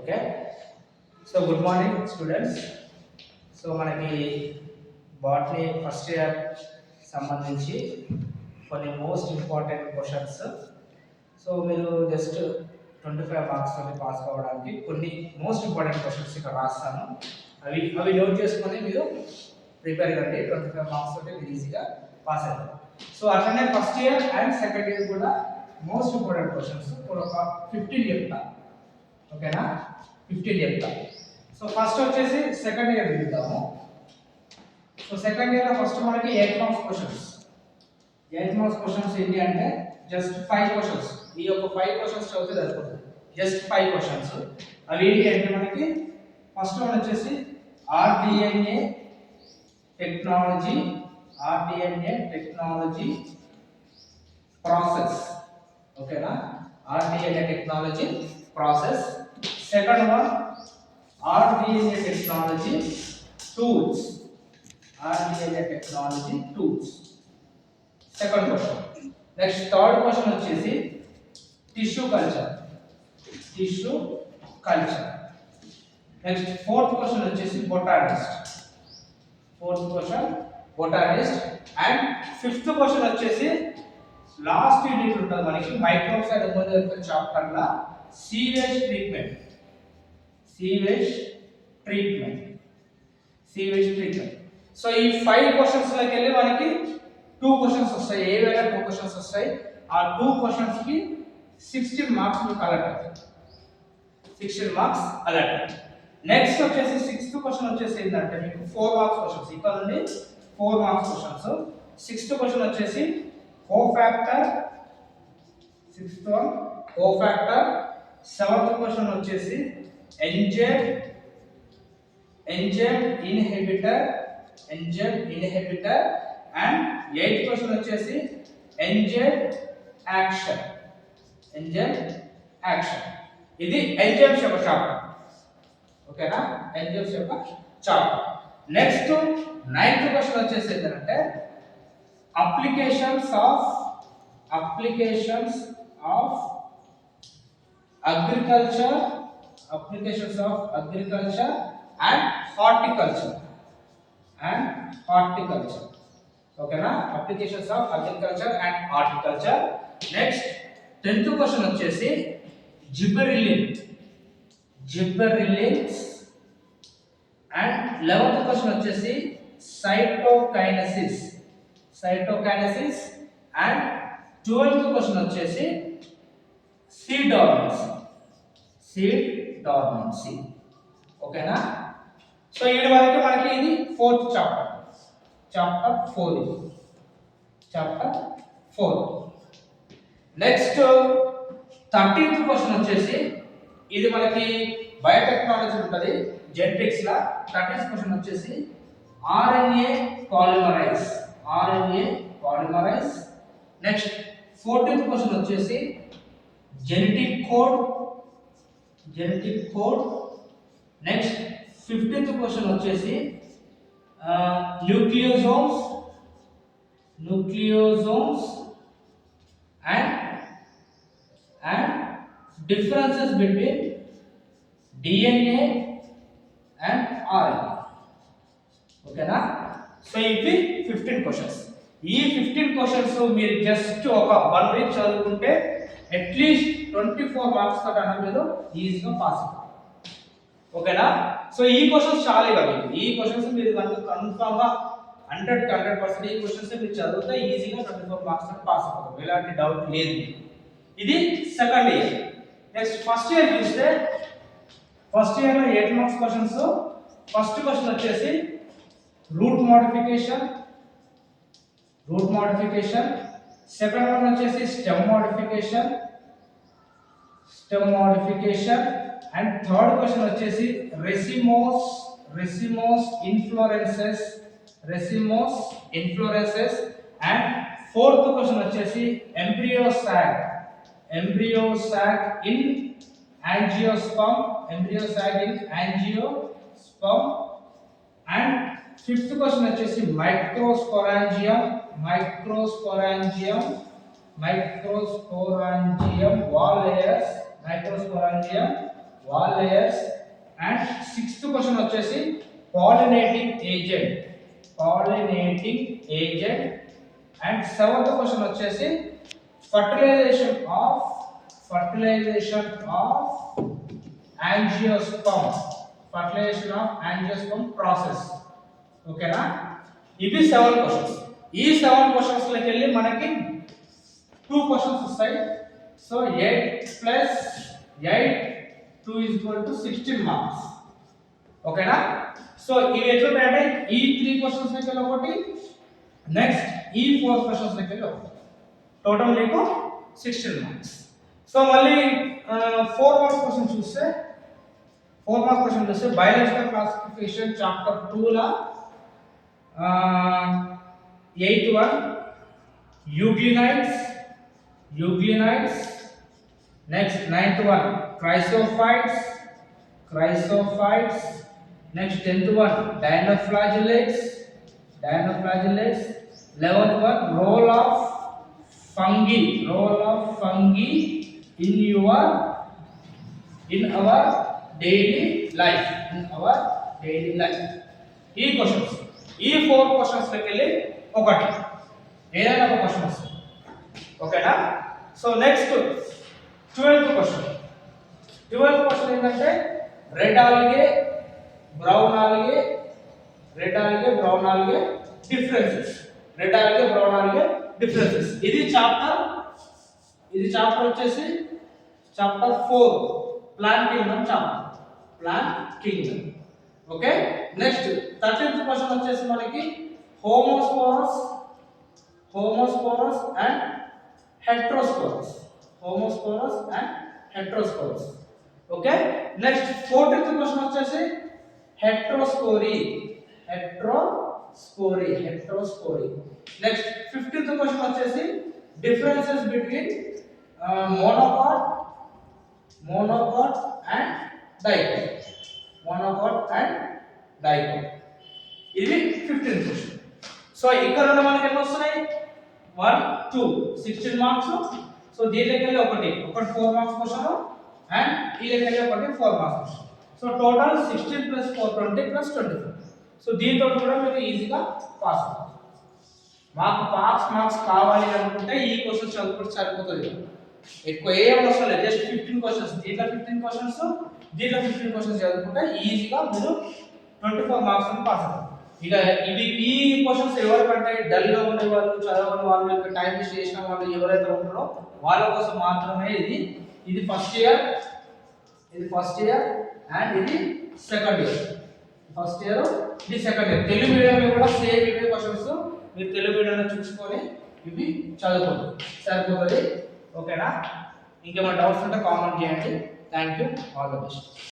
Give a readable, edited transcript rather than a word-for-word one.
Okay. So good morning students. So మనకి botany first year సంబంధించి కొన్ని మోస్ట్ ఇంపార్టెంట్ క్వశ్చన్స్. సో మీరు just 25 marks తోటి పాస్ అవ్వడానికి కొన్ని మోస్ట్ ఇంపార్టెంట్ క్వశ్చన్స్ ఇక్కడ రాస్తాను. అవి నోట్ చేసుకొని మీరు ప్రిపేర్ కండి. 25 మార్క్స్ తోటి మీరు ఈజీగా పాస్ అవుతారు. సో అట్లనే first year and second year కూడా మోస్ట్ ఇంపార్టెంట్ క్వశ్చన్స్ ఒక 15 చెప్తా. ఓకేనా, 15 చెప్తా. సో ఫస్ట్ వచ్చేసి సెకండ్ ఇయర్ చూద్దాము. సో సెకండ్ ఇయర్ లో ఫస్ట్ మనకి 8 మార్క్స్ క్వశ్చన్స్. 8 మార్క్స్ క్వశ్చన్స్ ఏంటి అంటే జస్ట్ 5 క్వశ్చన్స్. ఈ యొక్క 5 క్వశ్చన్స్ చదివితే సరిపోతుంది. Just 5 questions. అవి ఏంటి అంటే మనకి ఫస్ట్ వన్ వచ్చేసి ఆర్డిఎన్ఏ టెక్నాలజీ ప్రాసెస్. ఓకేనా, rDNA technology process. Second one rDNA technology tools. Second question. Next third question వచ్చేసి tissue culture. Next fourth question వచ్చేసి బొటానిస్ట్. అండ్ ఫిఫ్త్ క్వశ్చన్ వచ్చేసి లాస్ట్ యూనిట్ ఉంటుంది మనకి మైక్రోసైడ్ ఎమోనియా చాప్టర్ లా సీవేజ్ ట్రీట్మెంట్. సో ఈ 5 క్వశ్చన్స్ లోకి వెళ్ళి మనకి 2 క్వశ్చన్స్ వస్తాయి. ఏవైనా 2 క్వశ్చన్స్ వస్తాయి. ఆ 2 క్వశ్చన్స్ కి 16 మార్క్స్ మీకు అలర్ట్ అవుతాయి. 16 మార్క్స్ అలర్ట్. నెక్స్ట్ వచ్చేసి 6th క్వశ్చన్ వచ్చేసి ఏంటంటే మీకు 4 మార్క్స్ క్వశ్చన్స్. ఇక్కడ నుండి 4 మార్క్స్ క్వశ్చన్స్. 6th క్వశ్చన్ వచ్చేసి cofactor. 6th one cofactor. 7th question వచ్చేసి enzyme inhibitor. And 8th question వచ్చేసి ఎంజైమ్ యాక్షన్. ఇది ఎంజైమ్స్ యొక్క చాప్టర్. ఓకేనా, ఎంజైమ్స్ యొక్క చాప్టర్. నెక్స్ట్ 9th క్వశ్చన్ వచ్చేసి ఏంటంటే applications of agriculture and horticulture. ఓకేనా, applications of agriculture and horticulture. Next 10th question వచ్చేసి జిబ్బెర్రిలిన్స్. అండ్ 11th క్వశ్చన్ వచ్చేసి సైటోకైనసిస్. అండ్ 12th క్వశ్చన్ వచ్చేసి సీడ్ డార్మెన్సీ. ఓకేనా, సో ఇది వరకు మనకి ఇది 4th chapter. Chapter 4. Next 13th question వచ్చేసి ఇది మనకి బయోటెక్నాలజీ ఉంటుంది, జెనెటిక్స్ లా. 13th క్వశ్చన్ వచ్చేసి RNA polymerase. Next 14th question వచ్చేసి genetic code. Next 15th question వచ్చేసి nucleosomes and differences between DNA and RNA. ఓకేనా, సో ఇవి 15 క్వశ్చన్స్. ఈ 15 క్వశ్చన్స్ మీరు జస్ట్ ఒక 1 వీక్ చదువుకుంటే అట్లీస్ట్ 24 మార్క్స్ తో కన్నా మీరు ఈజీగా పాస్ అవుతారు. ఓకేనా, సో ఈ క్వశ్చన్స్ చాలా ఇవ్వాలి. ఈ క్వశ్చన్స్ మీరు కన్ఫర్మ్ గా 100% ఈ క్వశ్చన్స్ మీరు చదివితే ఈజీగా 24 మార్క్స్ తో పాస్ అవుతారు. ఎలాంటి డౌట్ లేదు. ఇది second year. Next first year చూస్తే ఫస్ట్ ఇయర్ లో 8 మార్క్స్ క్వశ్చన్స్. ఫస్ట్ క్వశ్చన్ వచ్చేసి రూట్ మోడిఫికేషన్. సెకండ్ వన్ వచ్చేసి stem modification. And third question వచ్చేసి రెసిమోస్ ఇన్ఫ్లోరెన్సెస్. అండ్ ఫోర్త్ క్వశ్చన్ వచ్చేసి embryo sock in angiosperm. And fifth question వచ్చేసి మైక్రోస్పోరాంజియం wall layers wall layers. And sixth question వచ్చేసి pollinating agent. And seventh question వచ్చేసి fertilisation of angiosperm process. ఓకేనా? ఇవి 7 questions. ఈ 7 questions లోకి వెళ్ళి మనకి 2 క్వశ్చన్స్ వస్తాయి. So 8 plus 8 2 16 marks. ఓకేనా? సో ఇవి ఎట్లుంటాయంటే ఈ 3 క్వశ్చన్స్ లోకి వెళ్ళి ఒకటి, నెక్స్ట్ ఈ 4 క్వశ్చన్స్ లోకి వెళ్ళి ఒకటి, టోటల్ మీకు 16 మార్క్స్. సో మళ్ళీ 4 మార్క్స్ క్వశ్చన్ చూస్తే biological classification chapter 2 law 8th one euglenids. Next 9th one chrysophytes. Next 10th one dinoflagellates. 11th one role of fungi in our daily life. ఈ questions, ఈ 4 questions లోకి వెళ్ళి ఒకటి ఏదైనా ఒక క్వశ్చన్ వస్తుంది. ఓకేనా? సో నెక్స్ట్ 12th క్వశ్చన్ ఏంటంటే red algae brown algae differences. ఇది చాప్టర్ వచ్చేసి chapter 4 plant kingdom. Okay? Next 13th question వచ్చేసి మనకి homosporous and heterosporous. Okay? Next 14th question వచ్చేసి హెట్రోస్పోరీ. నెక్స్ట్ 15th క్వశ్చన్ వచ్చేసి differences between monocot and dicot. ఇది 15th question. So ఇక్కడ నుండి మనకి ఎన్ని వస్తున్నాయి? 1 2 16 మార్క్స్. సో దీనికి వెళ్ళి ఒకటి 4 మార్క్స్ క్వశ్చన్ అండ్ దీనికి వెళ్ళి ఒకటి 4 marks question. So total 16 + 4 20 + 24. So దీంతో కూడా మీరు ఈజీగా పాస్ అవుతారు. మాకు మార్క్స్ కావాలి అనుకుంటే ఈ క్వశ్చన్స్ చదువుకుంటే సరిపోతుంది. ఎక్కువ ఏం అవసరం లేదు. జస్ట్ 15 క్వశ్చన్స్, దీంట్లో 15 క్వశ్చన్స్ చదువుకుంటే ఈజీగా మీరు 24 మార్క్స్ పాస్ అవుతారు. ఇక ఈ క్వశ్చన్స్ ఎవరికంటే డల్ గా ఉండే వాళ్ళు, చదవని వాళ్ళు, ఇంకా టైం వేస్ట్ చేసిన వాళ్ళు ఎవరైతే ఉంటారో వాళ్ళ కోసం మాత్రమే ఇది ఫస్ట్ ఇయర్ అండ్ ఇది సెకండ్ ఇయర్. తెలుగు మీడియంలో కూడా సేమ్ ఇవే క్వశ్చన్స్ మీరు తెలుగు మీడియంలో చూసుకొని ఇవి చదువుకోండి, సరిపోతుంది. ఓకేనా? ఇంకేమైనా డౌట్స్ ఉంటే కామెంట్ చేయండి. Thank you. All the best.